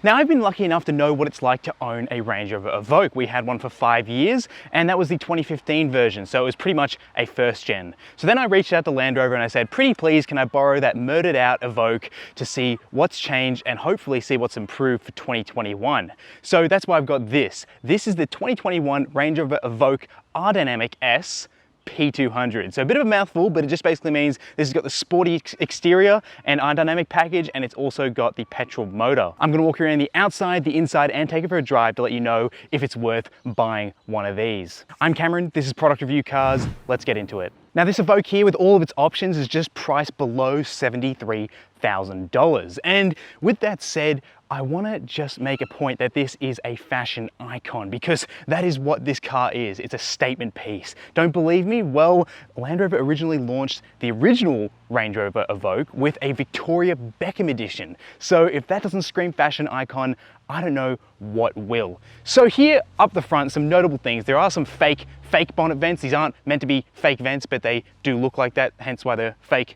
Now, I've been lucky enough to know what it's like to own a Range Rover Evoque. We had one for 5 years, and that was the 2015 version, so it was pretty much a first gen. So then I reached out to Land Rover and I said, pretty please, can I borrow that murdered out Evoque to see what's changed and hopefully see what's improved for 2021. So that's why I've got this. This is the 2021 Range Rover Evoque R-Dynamic S P200. So a bit of a mouthful, but it just basically means this has got the sporty exterior and aerodynamic package, and it's also got the petrol motor. I'm going to walk around the outside, the inside, and take it for a drive to let you know if it's worth buying one of these. I'm Cameron, this is Product Review Cars, let's get into it. Now this Evoque here with all of its options is just priced below $73,000. And with that said, I want to just make a point that this is a fashion icon, because that is what this car is. It's a statement piece. Don't believe me? Well, Land Rover originally launched the original Range Rover Evoque with a Victoria Beckham edition. So if that doesn't scream fashion icon, I don't know what will. So here up the front, some notable things. There are some fake bonnet vents. These aren't meant to be fake vents, but they do look like that, hence why they're fake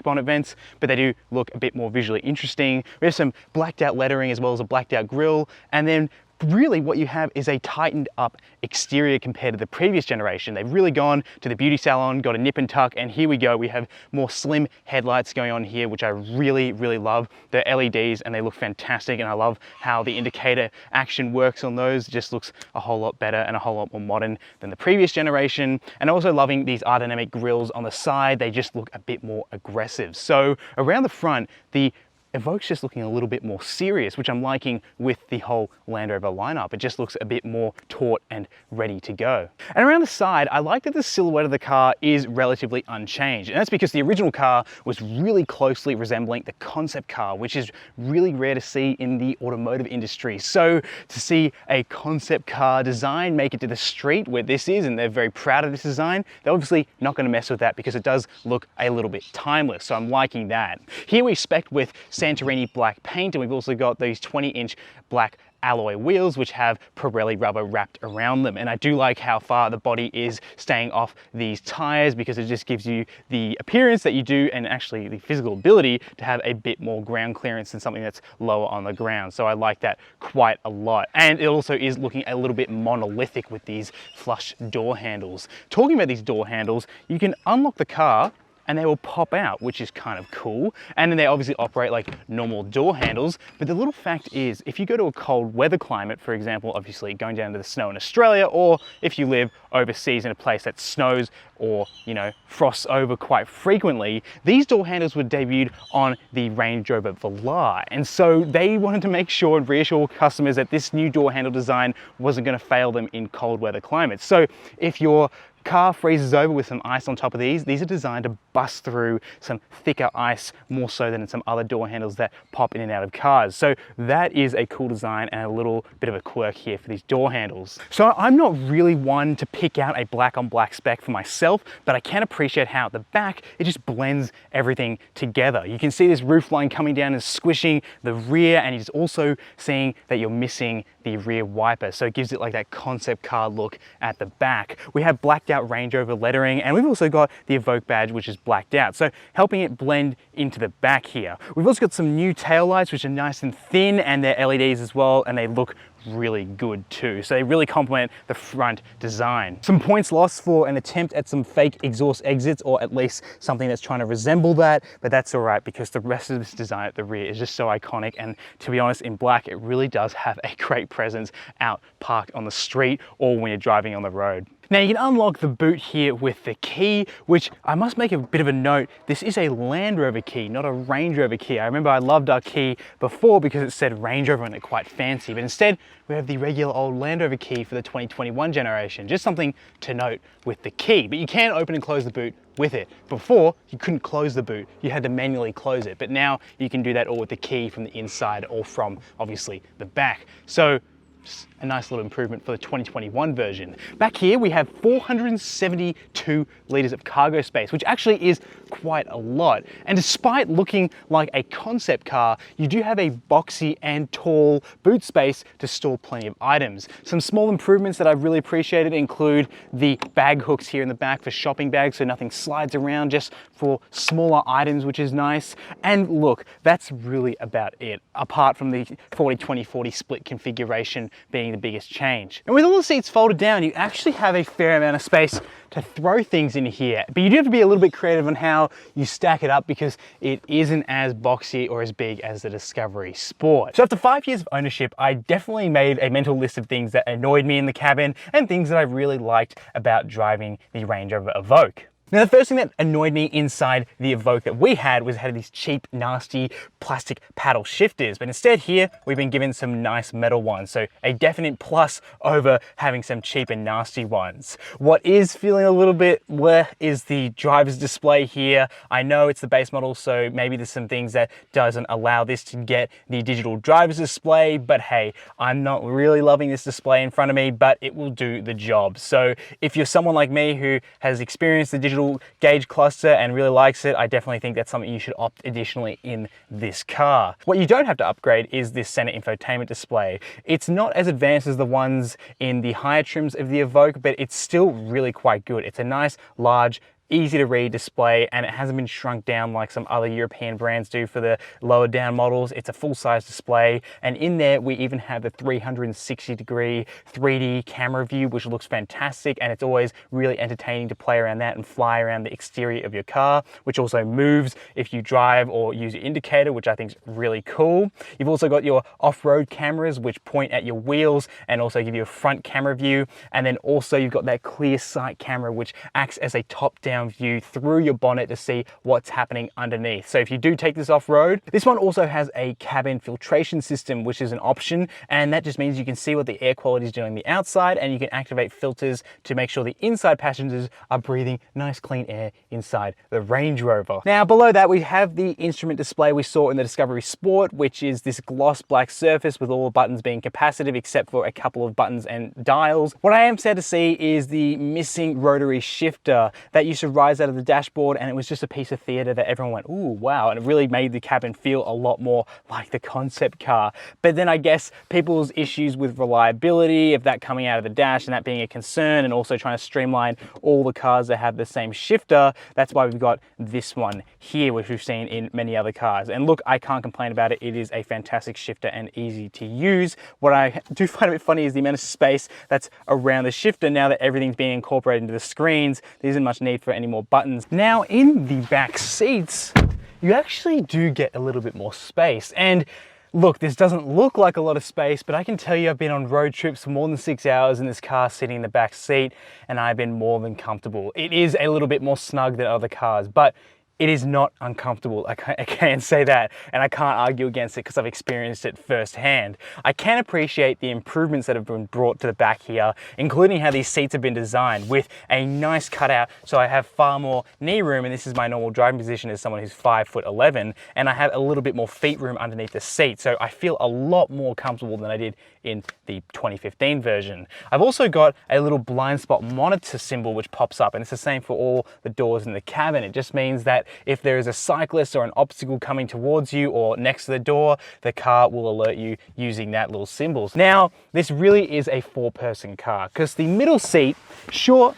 bonnet vents, but they do look a bit more visually interesting. We have some blacked out lettering as well as a blacked out grille, and then really what you have is a tightened up exterior compared to the previous generation. They've really gone to the beauty salon, got a nip and tuck, and here we go. We have more slim headlights going on here, which I really love. They're LEDs and they look fantastic, and I love how the indicator action works on those. It just looks a whole lot better and a whole lot more modern than the previous generation. And also loving these aerodynamic grills on the side. They just look a bit more aggressive. So around the front, the Evoque's just looking a little bit more serious, which I'm liking with the whole Land Rover lineup. It just looks a bit more taut and ready to go. And around the side, I like that the silhouette of the car is relatively unchanged. And that's because the original car was really closely resembling the concept car, which is really rare to see in the automotive industry. So to see a concept car design make it to the street where this is, and they're very proud of this design, they're obviously not going to mess with that because it does look a little bit timeless. So I'm liking that. Here we spec with Santorini black paint, and we've also got these 20-inch black alloy wheels which have Pirelli rubber wrapped around them. And I do like how far the body is staying off these tires, because it just gives you the appearance that you do, and actually the physical ability to have a bit more ground clearance than something that's lower on the ground. So I like that quite a lot. And it also is looking a little bit monolithic with these flush door handles. Talking about these door handles, you can unlock the car and they will pop out, which is kind of cool. And then they obviously operate like normal door handles. But the little fact is, if you go to a cold weather climate, for example, obviously going down to the snow in Australia, or if you live overseas in a place that snows or, you know, frosts over quite frequently, these door handles were debuted on the Range Rover Velar. And so they wanted to make sure and reassure customers that this new door handle design wasn't going to fail them in cold weather climates. So if your car freezes over with some ice on top of these are designed to bust through some thicker ice, more so than some other door handles that pop in and out of cars. So that is a cool design and a little bit of a quirk here for these door handles. So I'm not really one to pick out a black on black spec for myself, but I can appreciate how at the back it just blends everything together. You can see this roof line coming down and squishing the rear, and you're also seeing that you're missing the rear wiper, so it gives it like that concept car look at the back. We have blacked out Range Rover lettering, and we've also got the Evoque badge, which is blacked out, so helping it blend into the back here. We've also got some new tail lights, which are nice and thin, and they're LEDs as well, and they look really good too. So they really complement the front design. Some points lost for an attempt at some fake exhaust exits, or at least something that's trying to resemble that, but that's all right because the rest of this design at the rear is just so iconic. And to be honest, in black, it really does have a great presence out parked on the street or when you're driving on the road. Now you can unlock the boot here with the key, which I must make a bit of a note. This is a Land Rover key, not a Range Rover key. I remember I loved our key before because it said Range Rover on it, quite fancy, but instead we have the regular old Land Rover key for the 2021 generation. Just something to note with the key, but you can open and close the boot with it. Before, you couldn't close the boot, you had to manually close it, but now you can do that all with the key from the inside or from obviously the back. So Just a nice little improvement for the 2021 version. Back here we have 472 litres of cargo space, which actually is quite a lot. And despite looking like a concept car, you do have a boxy and tall boot space to store plenty of items. Some small improvements that I've really appreciated include the bag hooks here in the back for shopping bags, so nothing slides around, just for smaller items, which is nice. And look, that's really about it, apart from the 40-20-40 split configuration being the biggest change. And with all the seats folded down, you actually have a fair amount of space to throw things in here, but you do have to be a little bit creative on how you stack it up because it isn't as boxy or as big as the Discovery Sport. So after 5 years of ownership, I definitely made a mental list of things that annoyed me in the cabin and things that I really liked about driving the Range Rover Evoque. Now, the first thing that annoyed me inside the Evoque that we had was it had these cheap, nasty plastic paddle shifters, but instead here, we've been given some nice metal ones, so a definite plus over having some cheap and nasty ones. What is feeling a little bit bleh is the driver's display here. I know it's the base model, so maybe there's some things that doesn't allow this to get the digital driver's display, but hey, I'm not really loving this display in front of me, but it will do the job. So if you're someone like me who has experienced the digital gauge cluster and really likes it, I definitely think that's something you should opt additionally in this car. What you don't have to upgrade is this center infotainment display. It's not as advanced as the ones in the higher trims of the Evoque, but it's still really quite good. It's a nice, large, easy to read display, and it hasn't been shrunk down like some other European brands do for the lower down models. It's a full size display, and in there we even have the 360-degree 3D camera view, which looks fantastic, and it's always really entertaining to play around that and fly around the exterior of your car, which also moves if you drive or use your indicator, which I think is really cool. You've also got your off-road cameras, which point at your wheels and also give you a front camera view, and then also you've got that clear sight camera, which acts as a top-down view through your bonnet to see what's happening underneath. So if you do take this off-road, this one also has a cabin filtration system, which is an option, and that just means you can see what the air quality is doing on the outside, and you can activate filters to make sure the inside passengers are breathing nice clean air inside the Range Rover. Now below that we have the instrument display we saw in the Discovery Sport, which is this gloss black surface with all the buttons being capacitive except for a couple of buttons and dials. What I am sad to see is the missing rotary shifter that used to rise out of the dashboard, and it was just a piece of theater that everyone went, ooh, wow, and it really made the cabin feel a lot more like the concept car. But then I guess people's issues with reliability of that coming out of the dash and that being a concern, and also trying to streamline all the cars that have the same shifter, that's why we've got this one here, which we've seen in many other cars. And look, I can't complain about it. It is a fantastic shifter and easy to use. What I do find a bit funny is the amount of space that's around the shifter now that everything's being incorporated into the screens. There isn't much need for any more buttons. Now in the back seats, you actually do get a little bit more space. And look, this doesn't look like a lot of space, but I can tell you I've been on road trips for more than 6 hours in this car sitting in the back seat, and I've been more than comfortable. It is a little bit more snug than other cars, but it is not uncomfortable. I can't say that, and I can't argue against it because I've experienced it firsthand. I can appreciate the improvements that have been brought to the back here, including how these seats have been designed with a nice cutout, so I have far more knee room, and this is my normal driving position as someone who's 5'11", and I have a little bit more feet room underneath the seat, so I feel a lot more comfortable than I did in the 2015 version. I've also got a little blind spot monitor symbol which pops up, and it's the same for all the doors in the cabin. It just means that if there is a cyclist or an obstacle coming towards you or next to the door, the car will alert you using that little symbol. Now, this really is a four-person car because the middle seat, sure,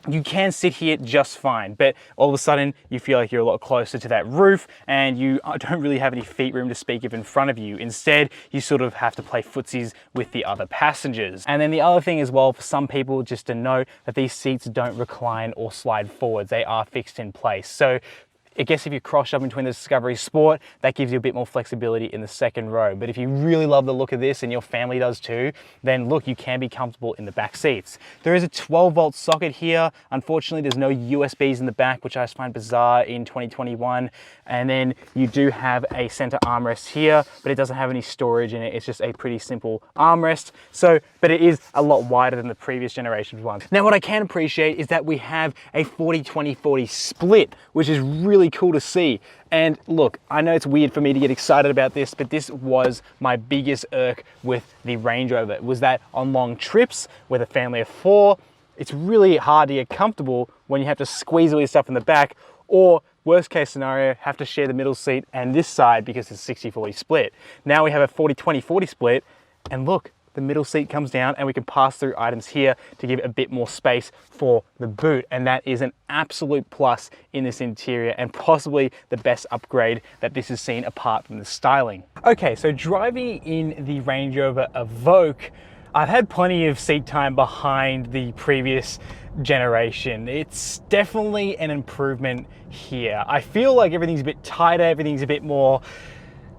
you can sit here just fine, but all of a sudden you feel like you're a lot closer to that roof and you don't really have any feet room to speak of in front of you. Instead, you sort of have to play footsies with the other passengers. And then the other thing as well, for some people, just to note that these seats don't recline or slide forwards. They are fixed in place. So I guess if you cross up between the Discovery Sport, that gives you a bit more flexibility in the second row. But if you really love the look of this and your family does too, then look, you can be comfortable in the back seats. There is a 12-volt socket here. Unfortunately, there's no USBs in the back, which I find bizarre in 2021. And then you do have a center armrest here, but it doesn't have any storage in it. It's just a pretty simple armrest. So, but it is a lot wider than the previous generation's ones. Now, what I can appreciate is that we have a 40-20-40 split, which is really really cool to see. And look, I know it's weird for me to get excited about this, but this was my biggest irk with the Range Rover, was that on long trips with a family of 4, it's really hard to get comfortable when you have to squeeze all your stuff in the back, or worst case scenario, have to share the middle seat and this side because it's 60-40 split. Now we have a 40-20-40 split, and look, the middle seat comes down and we can pass through items here to give a bit more space for the boot. And that is an absolute plus in this interior, and possibly the best upgrade that this has seen apart from the styling. Okay, so driving in the Range Rover Evoque, I've had plenty of seat time behind the previous generation. It's definitely an improvement here. I feel like everything's a bit tighter, everything's a bit more,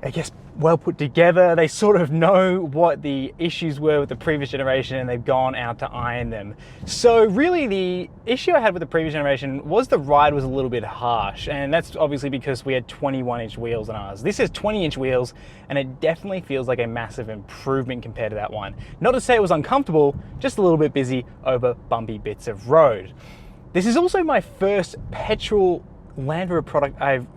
I guess, well put together. They sort of know what the issues were with the previous generation and they've gone out to iron them. So really the issue I had with the previous generation was the ride was a little bit harsh, and that's obviously because we had 21-inch wheels on ours. This is 20-inch wheels, and it definitely feels like a massive improvement compared to that one. Not to say it was uncomfortable, just a little bit busy over bumpy bits of road. This is also my first petrol Land Rover product I've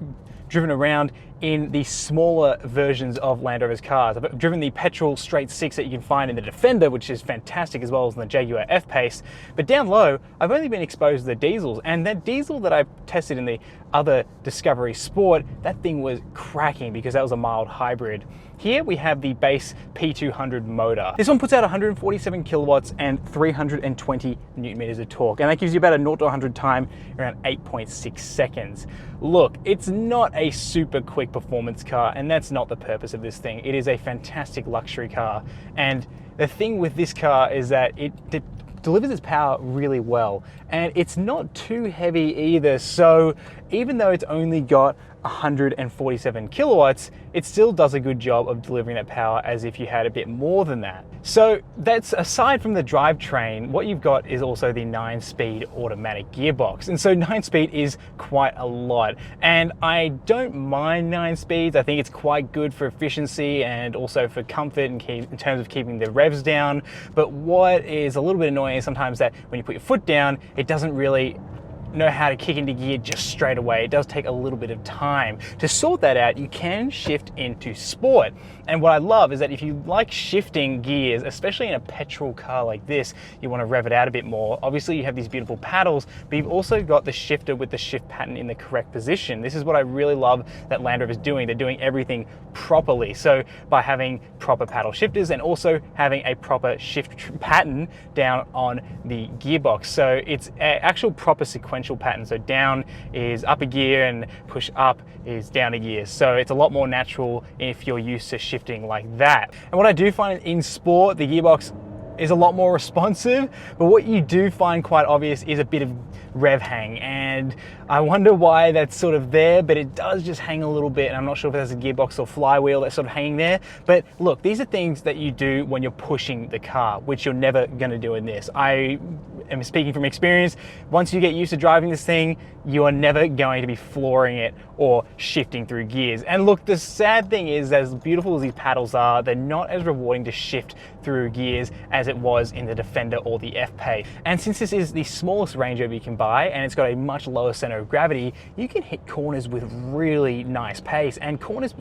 driven around in the smaller versions of Land Rover's cars. I've driven the petrol straight 6 that you can find in the Defender, which is fantastic, as well as in the Jaguar F-Pace. But down low, I've only been exposed to the diesels, and that diesel that I've tested in the other Discovery Sport, that thing was cracking because that was a mild hybrid. Here we have the base P200 motor. This one puts out 147 kilowatts and 320 newton meters of torque, and that gives you about a 0 to 100 time around 8.6 seconds. Look, it's not a super quick performance car, and that's not the purpose of this thing. It is a fantastic luxury car, and the thing with this car is that it delivers its power really well, and it's not too heavy either. So even though it's only got 147 kilowatts, it still does a good job of delivering that power as if you had a bit more than that. So that's, aside from the drivetrain, what you've got is also the 9-speed automatic gearbox. And so 9-speed is quite a lot. And I don't mind 9 speeds. I think it's quite good for efficiency and also for comfort and in terms of keeping the revs down. But what is a little bit annoying is sometimes that when you put your foot down, it doesn't really know how to kick into gear just straight away. It does take a little bit of time. To sort that out, you can shift into sport. And what I love is that if you like shifting gears, especially in a petrol car like this, you want to rev it out a bit more. Obviously you have these beautiful paddles, but you've also got the shifter with the shift pattern in the correct position. This is what I really love that Land Rover is doing. They're doing everything properly. So by having proper paddle shifters and also having a proper shift pattern down on the gearbox. So it's an actual proper sequential pattern. So down is up a gear and push up is down a gear. So it's a lot more natural if you're used to shifting like that. And what I do find in sport, the gearbox is a lot more responsive, but what you do find quite obvious is a bit of rev hang, and I wonder why that's sort of there, but it does just hang a little bit, and I'm not sure if that's a gearbox or flywheel that's sort of hanging there. But look, these are things that you do when you're pushing the car, which you're never going to do in this. I am speaking from experience. Once you get used to driving this thing, you are never going to be flooring it or shifting through gears. And look, the sad thing is, as beautiful as these paddles are, they're not as rewarding to shift through gears as it was in the Defender or the F-Pace. And since this is the smallest Range Rover you can buy, and it's got a much lower center of gravity, you can hit corners with really nice pace, and corners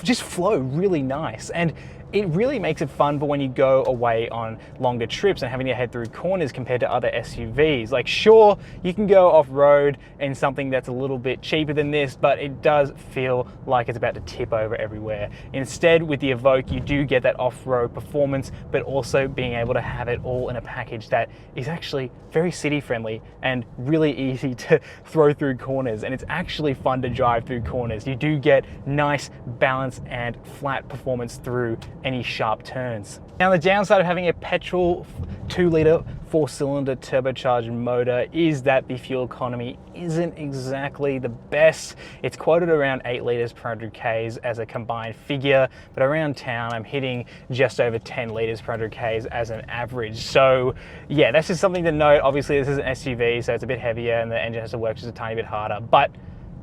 just flow really nice. And it really makes it fun for when you go away on longer trips and having to head through corners compared to other SUVs. Like, sure, you can go off-road in something that's a little bit cheaper than this, but it does feel like it's about to tip over everywhere. Instead, with the Evoque, you do get that off-road performance, but also being able to have it all in a package that is actually very city-friendly and really easy to throw through corners. And it's actually fun to drive through corners. You do get nice balance and flat performance through any sharp turns. Now, the downside of having a petrol 2-litre 4-cylinder turbocharged motor is that the fuel economy isn't exactly the best. It's quoted around 8 litres per 100 Ks as a combined figure, but around town I'm hitting just over 10 litres per 100 Ks as an average. So yeah, that's just something to note. Obviously this is an SUV, so it's a bit heavier and the engine has to work just a tiny bit harder, but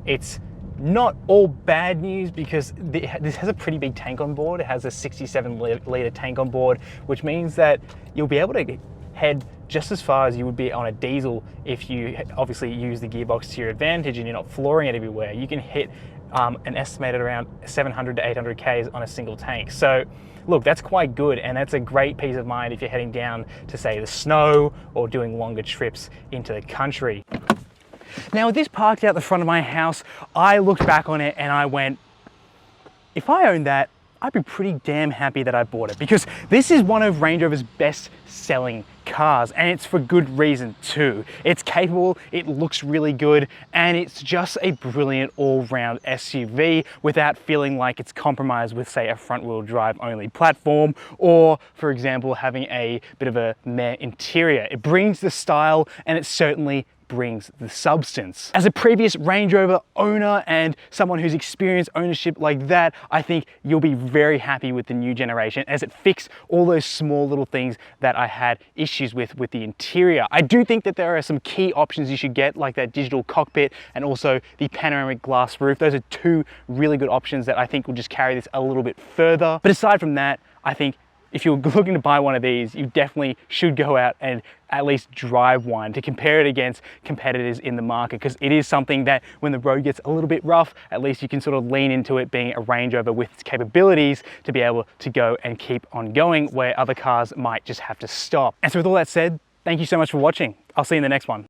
it's not all bad news because this has a pretty big tank on board. It has a 67 litre tank on board, which means that you'll be able to head just as far as you would be on a diesel if you obviously use the gearbox to your advantage and you're not flooring it everywhere. You can hit an estimated around 700 to 800 Ks on a single tank. So look, that's quite good, and that's a great peace of mind if you're heading down to, say, the snow or doing longer trips into the country. Now, with this parked out the front of my house, I looked back on it and I went, if I owned that, I'd be pretty damn happy that I bought it, because this is one of Range Rover's best selling cars, and it's for good reason too. It's capable, it looks really good, and it's just a brilliant all-round SUV without feeling like it's compromised with, say, a front-wheel drive only platform, or, for example, having a bit of a meh interior. It brings the style, and it certainly brings the substance. As a previous Range Rover owner and someone who's experienced ownership like that, I think you'll be very happy with the new generation, as it fixed all those small little things that I had issues with the interior. I do think that there are some key options you should get, like that digital cockpit and also the panoramic glass roof. Those are two really good options that I think will just carry this a little bit further. But aside from that, I think if you're looking to buy one of these, you definitely should go out and at least drive one to compare it against competitors in the market, because it is something that when the road gets a little bit rough, at least you can sort of lean into it being a Range Rover with its capabilities to be able to go and keep on going where other cars might just have to stop. And so with all that said, thank you so much for watching. I'll see you in the next one.